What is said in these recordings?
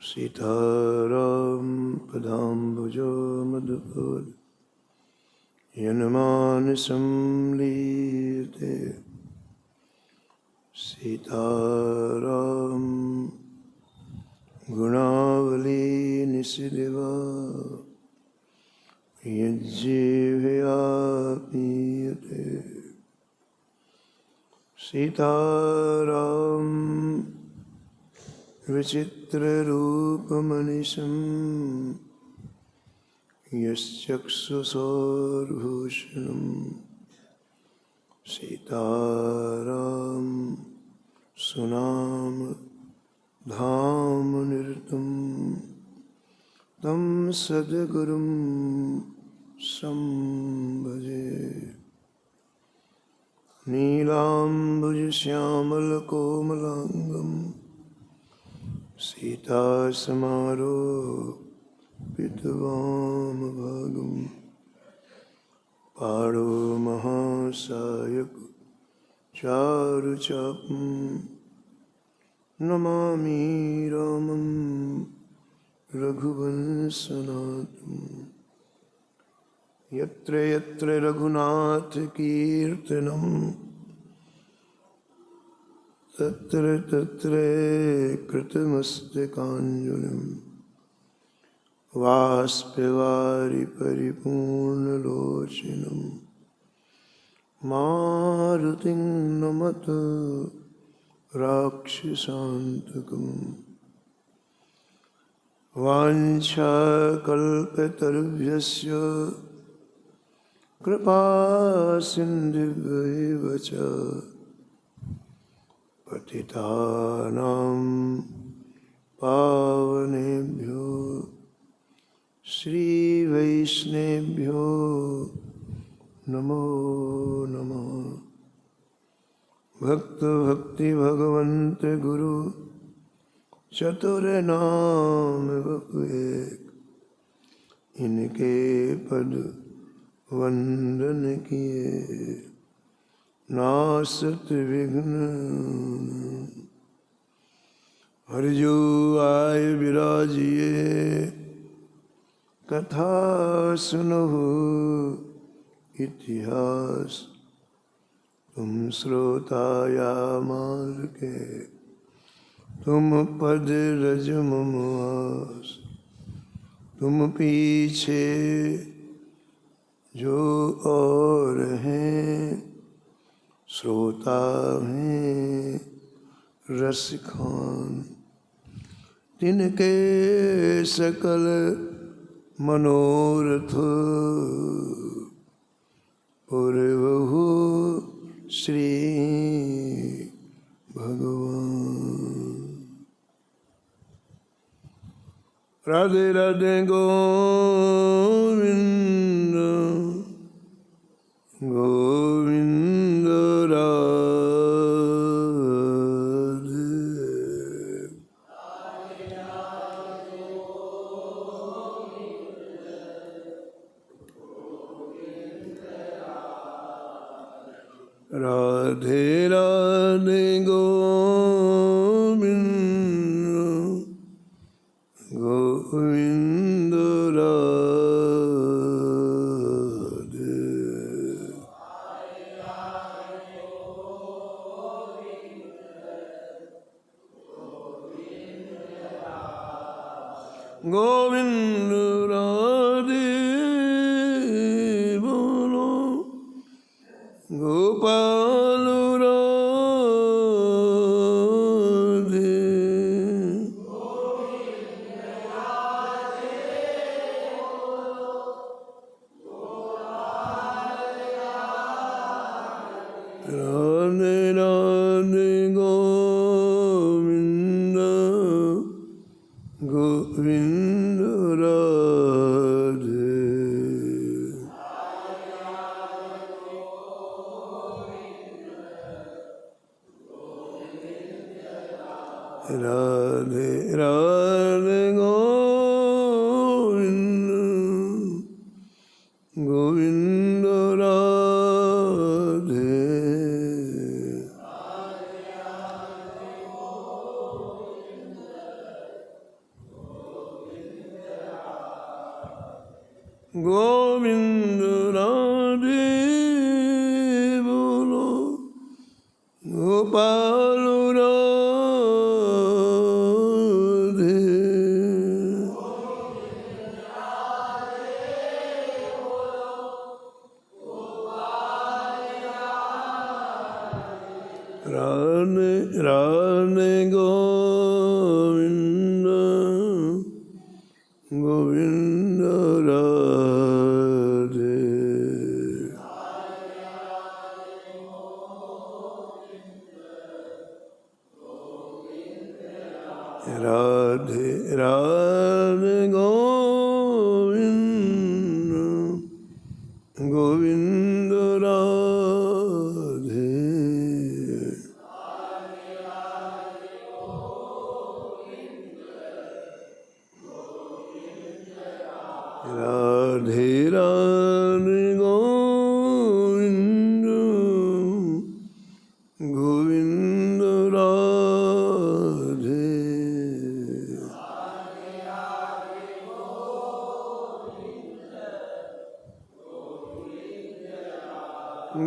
सीताराम पदाम्बुजो मधुर यन्मानसं लीयते सीताराम गुणावली निशिदिवा यज्जीवया पीयते सीताराम विचित्ररूपमनिशं यश्चक्षुषोर्भूषणं सीताराम सुनाम धामनिरतं तं सद्गुरुं संभजे नीलाम्बुजश्यामलकोमलाङ्गं सीतासमारोपितवामभागं पाणो महासायक चारुचापं नमामि रामं रघुवंशनाथं यत्र यत्र रघुनाथकीर्तनं तत्र तत्र कृतमस्तकाञ्जलिं वाष्पवारि परिपूर्णलोचनं मारुतिं नमत राक्षसान्तकम् वाञ्छाकल्पतरुभ्यश्च कृपासिन्धुभ्यैव च पतितानां पावनेभ्यो श्रीवैष्णवेभ्यो नमो नमः। भक्त भक्ति भगवंत गुरु चतुर नाम एक, इनके पद वंदन किए नासत विघ्न। हरिजो आय विराजिए कथा सुनहु इतिहास, तुम श्रोताया माल के तुम पद रज मम आस। तुम पीछे जो और हैं श्रोता हैं रसिखान, तिनके सकल मनोरथ पूर्वहु श्री भगवान। राधे राधे गोविंद गोविंद राधे। राधे राधे गोविंद गोविंद राधे। गोविंद राधे बोलो गोपाल राधे। राधे राधे गोविंद गोविंद राधे। राधे राधे गोविंद गोविंद राधे। गोपाल राधे राधे राधे गोविंद गोविंद राधे राधे राधे गोविंद गोविंद राधे राधे राधे गोविंद गोविंद राधे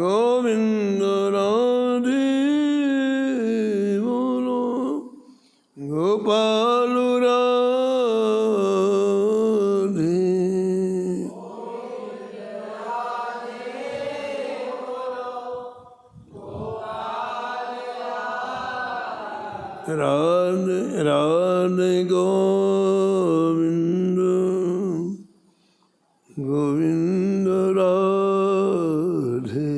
गोविंद राधे बोलो गोपाल राधे राधे राधे गोविंद गोविंद राधे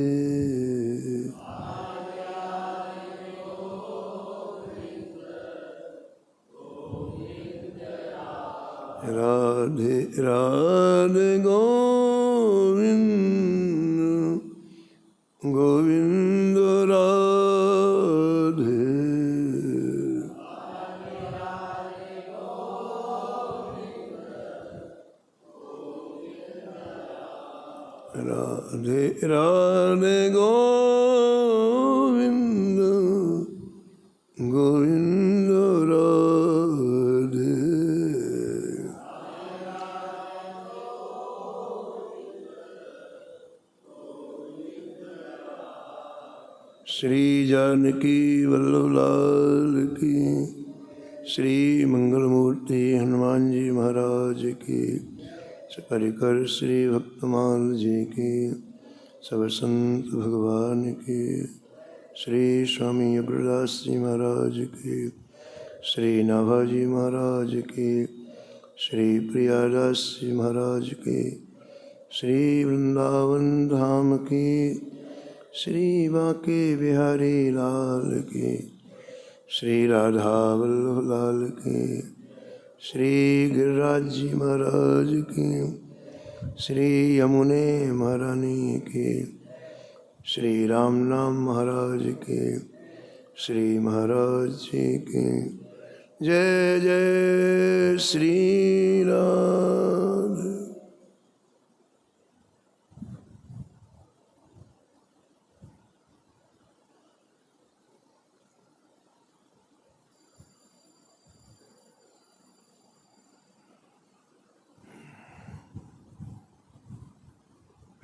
राधे राधे गोविंद गोविंद राधे राधे राधे गोविंद गोविंद राधे श्री जानकी वल्लभ लाल की, श्री मंगलमूर्ति हनुमान जी महाराज की, परिकर श्री भक्तमाल जी की, सब संत भगवान की, श्री स्वामी अग्रदास जी महाराज की, श्री नाभाजी महाराज की, श्री प्रियादास जी महाराज की, श्री वृंदावन धाम की, श्री बांके बिहारी लाल की, श्री राधा वल्लभ लाल की, श्री गिरिराज जी महाराज की, श्री यमुने महारानी की, श्री राम नाम महाराज की, श्री महाराज जी की। जय जय श्री राम।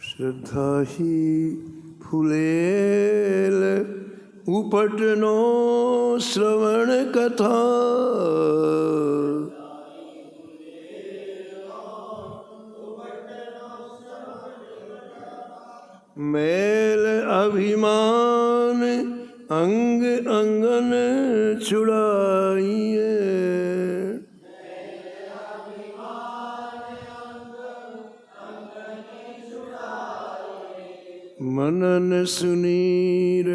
श्रद्धा ही फुलेल उपटनो श्रवण कथा, मेल अभिमान अंग अंगन छुड़ाइए, मनन सुनीर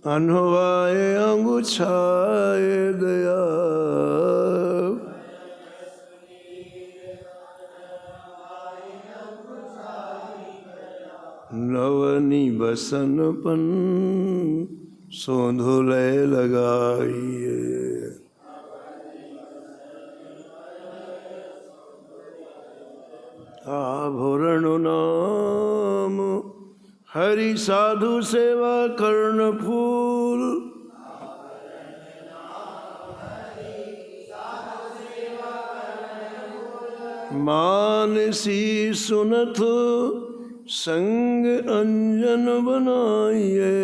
अनहवाए अंगुछाए दया, नवनी बसनपन सोंधुले लगाइए, आभूषण नाम हरि साधु सेवा कर्ण फूल, मानसी सुनत संग अंजन बनाइए,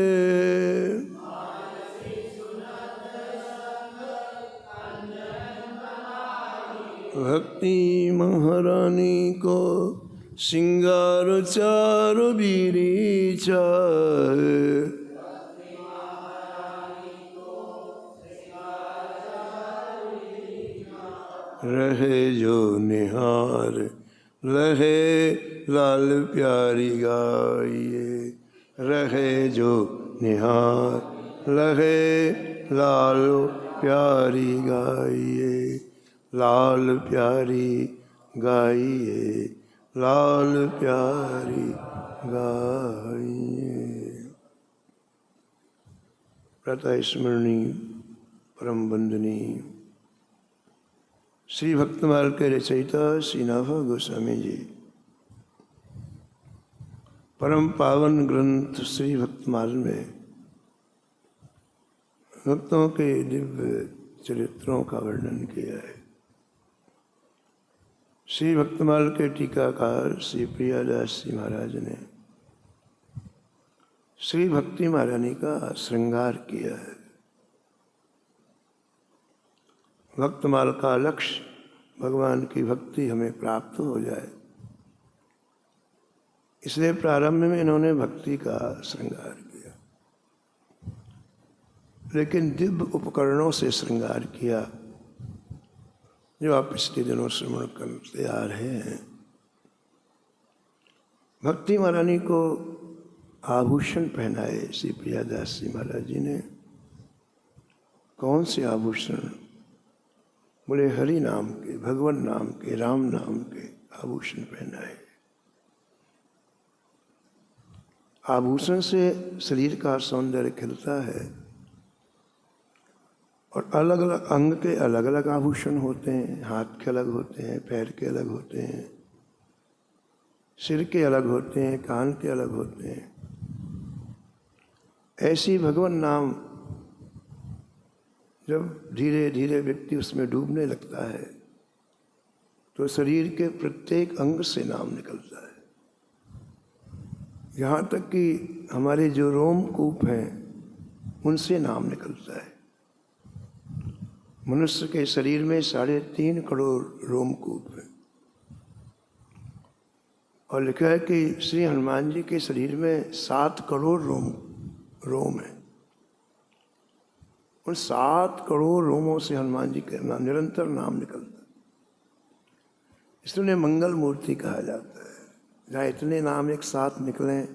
भक्ति महारानी को सिंगार चार बिरीचा रहे जो निहार लहे लाल प्यारी गाइए, रहे जो निहार लहे लाल प्यारी गाइए, लाल प्यारी गाइए, लाल प्यारी गाइए। प्रातः स्मरणीय परम वंदनीय श्री भक्तमाल के रचयिता श्री नाभा गोस्वामी जी परम पावन ग्रंथ श्री भक्तमाल में भक्तों के दिव्य चरित्रों का वर्णन किया है। श्री भक्तमाल के टीकाकार श्री प्रियादास जी महाराज ने श्री भक्ति महारानी का श्रृंगार किया है। भक्तमाल का लक्ष्य भगवान की भक्ति हमें प्राप्त हो जाए, इसलिए प्रारंभ में इन्होंने भक्ति का श्रृंगार किया, लेकिन दिव्य उपकरणों से श्रृंगार किया जो आप पिछले दिनों श्रवण करते आ रहे हैं। भक्ति महारानी को आभूषण पहनाए श्री प्रियादास जी महाराज जी ने। कौन से आभूषण? बोले हरि नाम के, भगवान नाम के, राम नाम के आभूषण पहनाए। आभूषण से शरीर का सौंदर्य खिलता है और अलग अलग अंग के अलग अलग आभूषण होते हैं। हाथ के अलग होते हैं, पैर के अलग होते हैं, सिर के अलग होते हैं, कान के अलग होते हैं। ऐसी भगवान नाम जब धीरे धीरे व्यक्ति उसमें डूबने लगता है तो शरीर के प्रत्येक अंग से नाम निकलता है। यहाँ तक कि हमारे जो रोमकूप हैं उनसे नाम निकलता है। मनुष्य के शरीर में 3.5 करोड़ रोमकूप हैं और लिखा है कि श्री हनुमान जी के शरीर में 7 करोड़ रोम है। उन 7 करोड़ रोमों से हनुमान जी का नाम निरंतर नाम निकलता है। इसलिए मंगल मूर्ति कहा जाता है। जहाँ इतने नाम एक साथ निकलें,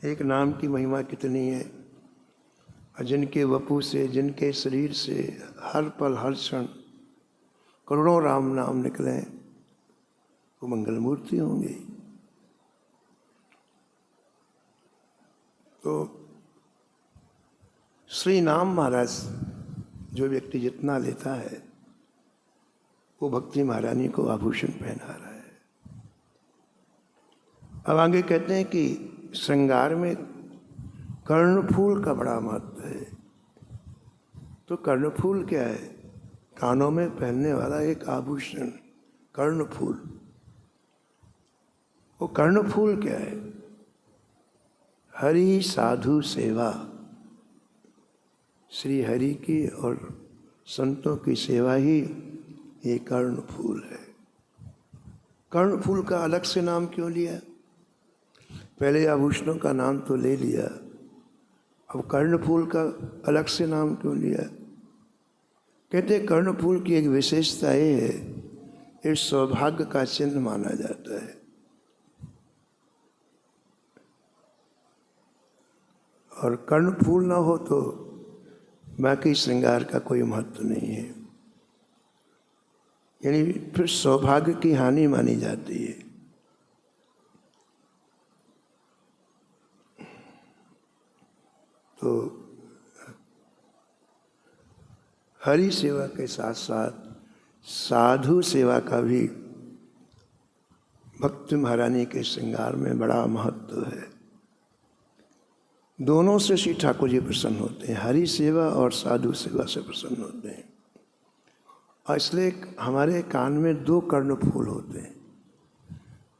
एक नाम की महिमा कितनी है। और जिनके वपु से, जिनके शरीर से हर पल हर क्षण करोड़ों राम नाम निकलें, वो मंगल मूर्ति होंगी। तो श्री नाम महाराज जो व्यक्ति जितना लेता है वो भक्ति महारानी को आभूषण पहना रहा है। अब आगे कहते हैं कि श्रृंगार में कर्णफूल का बड़ा महत्व है। तो कर्णफूल क्या है? कानों में पहनने वाला एक आभूषण कर्णफूल। वो कर्णफूल क्या है? हरि साधु सेवा, श्री हरि की और संतों की सेवा ही ये कर्णफूल है। कर्णफूल का अलग से नाम क्यों लिया? पहले आभूषणों का नाम तो ले लिया, अब कर्णफूल का अलग से नाम क्यों लिया? कहते कर्णफूल की एक विशेषता ये है, ये सौभाग्य का चिन्ह माना जाता है। और कर्णफूल ना हो तो बाकी श्रृंगार का कोई महत्व नहीं है, यानी फिर सौभाग्य की हानि मानी जाती है। तो हरि सेवा के साथ साथ साधु सेवा का भी भक्ति महारानी के श्रृंगार में बड़ा महत्व है। दोनों से श्री ठाकुर जी प्रसन्न होते हैं, हरि सेवा और साधु सेवा से प्रसन्न होते हैं। और इसलिए हमारे कान में 2 कर्णफूल होते हैं,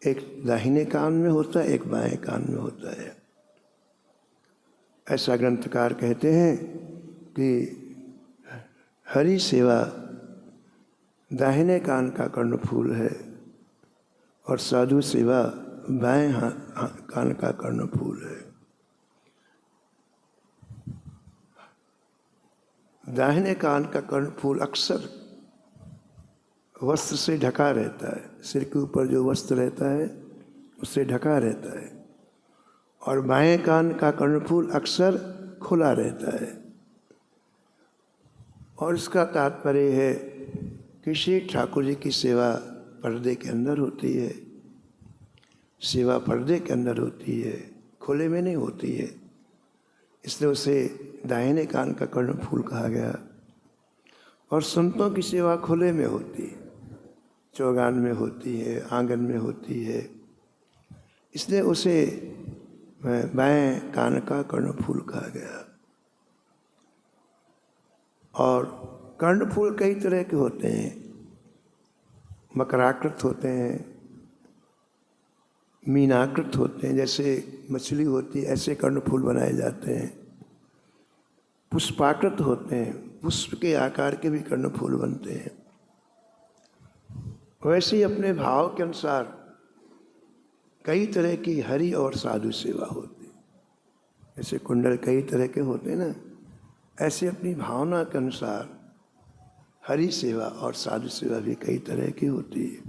एक दाहिने कान में होता है, एक बाएं कान में होता है। ऐसा ग्रंथकार कहते हैं कि हरि सेवा दाहिने कान का कर्णफूल है और साधु सेवा बाएं कान का कर्णफूल है। दाहिने कान का कर्णफूल अक्सर वस्त्र से ढका रहता है, सिर के ऊपर जो वस्त्र रहता है उससे ढका रहता है, और बाएं कान का कर्णफूल अक्सर खुला रहता है। और इसका तात्पर्य है कि श्री ठाकुर जी की सेवा पर्दे के अंदर होती है, सेवा पर्दे के अंदर होती है, खुले में नहीं होती है, इसलिए उसे दाहिने कान का कर्णफूल कहा गया। और संतों की सेवा खुले में होती है, चौगान में होती है, आंगन में होती है, इसलिए उसे बाएं कान का कर्णफूल कहा गया। और कर्णफूल कई तरह के होते हैं, मकराकृत होते हैं, मीनाकृत होते हैं, जैसे मछली होती है ऐसे कर्णफूल बनाए जाते हैं। पुष्पाकृत होते हैं, पुष्प के आकार के भी कर्णफूल बनते हैं। वैसे ही अपने भाव के अनुसार कई तरह की हरि और साधु सेवा होती है। जैसे कुंडल कई तरह के होते हैं ना, ऐसे अपनी भावना के अनुसार हरि सेवा और साधु सेवा भी कई तरह की होती है।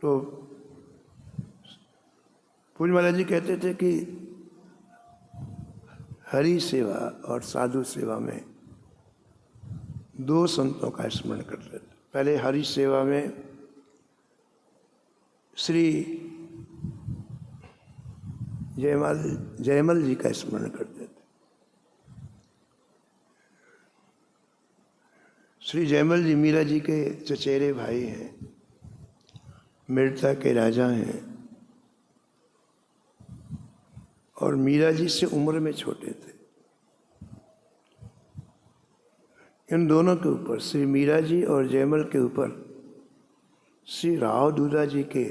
तो पूज्यमाला जी कहते थे कि हरि सेवा और साधु सेवा में दो संतों का स्मरण करते थे। पहले हरि सेवा में श्री जयमल जी का स्मरण करते थे। श्री जयमल जी मीरा जी के चचेरे भाई हैं, मेड़ता के राजा हैं, और मीरा जी से उम्र में छोटे थे। इन दोनों के ऊपर, श्री मीरा जी और जयमल के ऊपर, श्री राव दूधा जी के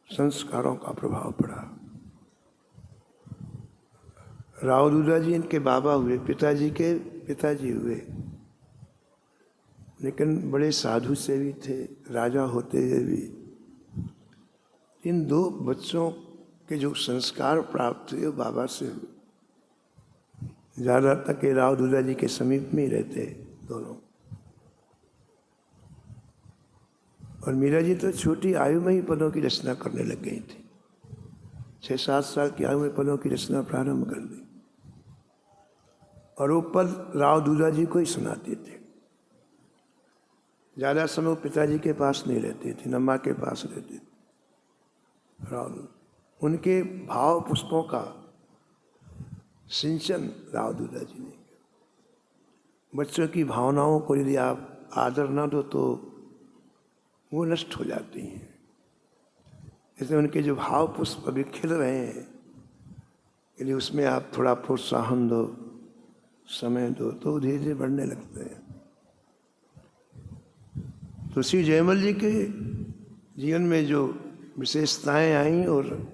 संस्कारों का प्रभाव पड़ा। राव दूधा जी इनके बाबा हुए, पिताजी के पिताजी हुए, लेकिन बड़े साधु से भी थे, राजा होते हुए भी। इन दो बच्चों के जो संस्कार प्राप्त हुए बाबा से हुए। ज़्यादा तक के राव दूधा जी के समीप में ही रहते दोनों। और मीरा जी तो छोटी आयु में ही पदों की रचना करने लग गई थी। 6-7 साल की आयु में पदों की रचना प्रारंभ कर दी, और वो पद राव दूधा जी को ही सुनाते थे। ज़्यादा समय वो पिताजी के पास नहीं रहती थी, न माँ के पास रहती थी। राव उनके भाव पुष्पों का सिंचन राव दूधा जी ने किया। बच्चों की भावनाओं को यदि आप आदर न दो तो वो नष्ट हो जाती हैं। इसलिए उनके जो भाव पुष्प अभी खिल रहे हैं, यदि उसमें आप थोड़ा प्रोत्साहन दो, समय दो, तो धीरे धीरे बढ़ने लगते हैं। तो श्री जयमल जी के जीवन में जो विशेषताएं आई और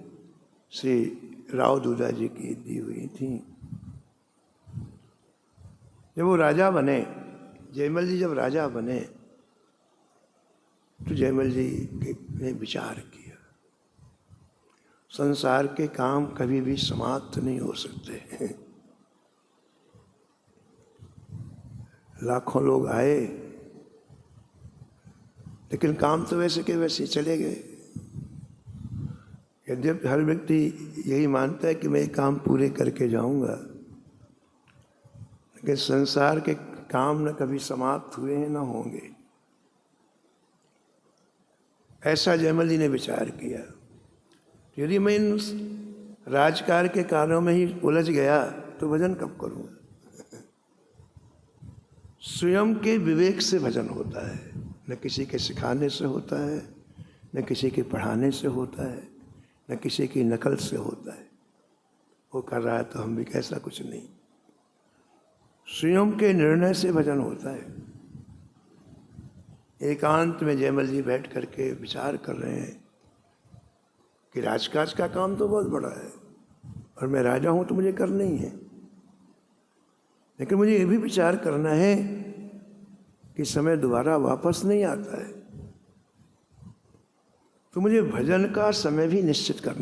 श्री राव दूधा जी की दी हुई थी। जब वो राजा बने, जयमल जी जब राजा बने, तो जयमल जी ने विचार किया, संसार के काम कभी भी समाप्त नहीं हो सकते। लाखों लोग आए, लेकिन काम तो वैसे के वैसे चले गए। यद्यपि हर व्यक्ति यही मानता है कि मैं काम पूरे करके जाऊंगा, लेकिन संसार के काम न कभी समाप्त हुए हैं, न होंगे। ऐसा जयमल जी ने विचार किया। यदि मैं इन राजकार के कार्यों में ही उलझ गया तो भजन कब करूंगा? स्वयं के विवेक से भजन होता है, न किसी के सिखाने से होता है, न किसी के पढ़ाने से होता है, न किसी की नकल से होता है। वो कर रहा है तो हम भी, कैसा कुछ नहीं। स्वयं के निर्णय से भजन होता है। एकांत में जयमल जी बैठ करके विचार कर रहे हैं कि राजकाज का काम तो बहुत बड़ा है, और मैं राजा हूँ तो मुझे करना ही है। लेकिन मुझे ये भी विचार करना है कि समय दोबारा वापस नहीं आता है, तो मुझे भजन का समय भी निश्चित करना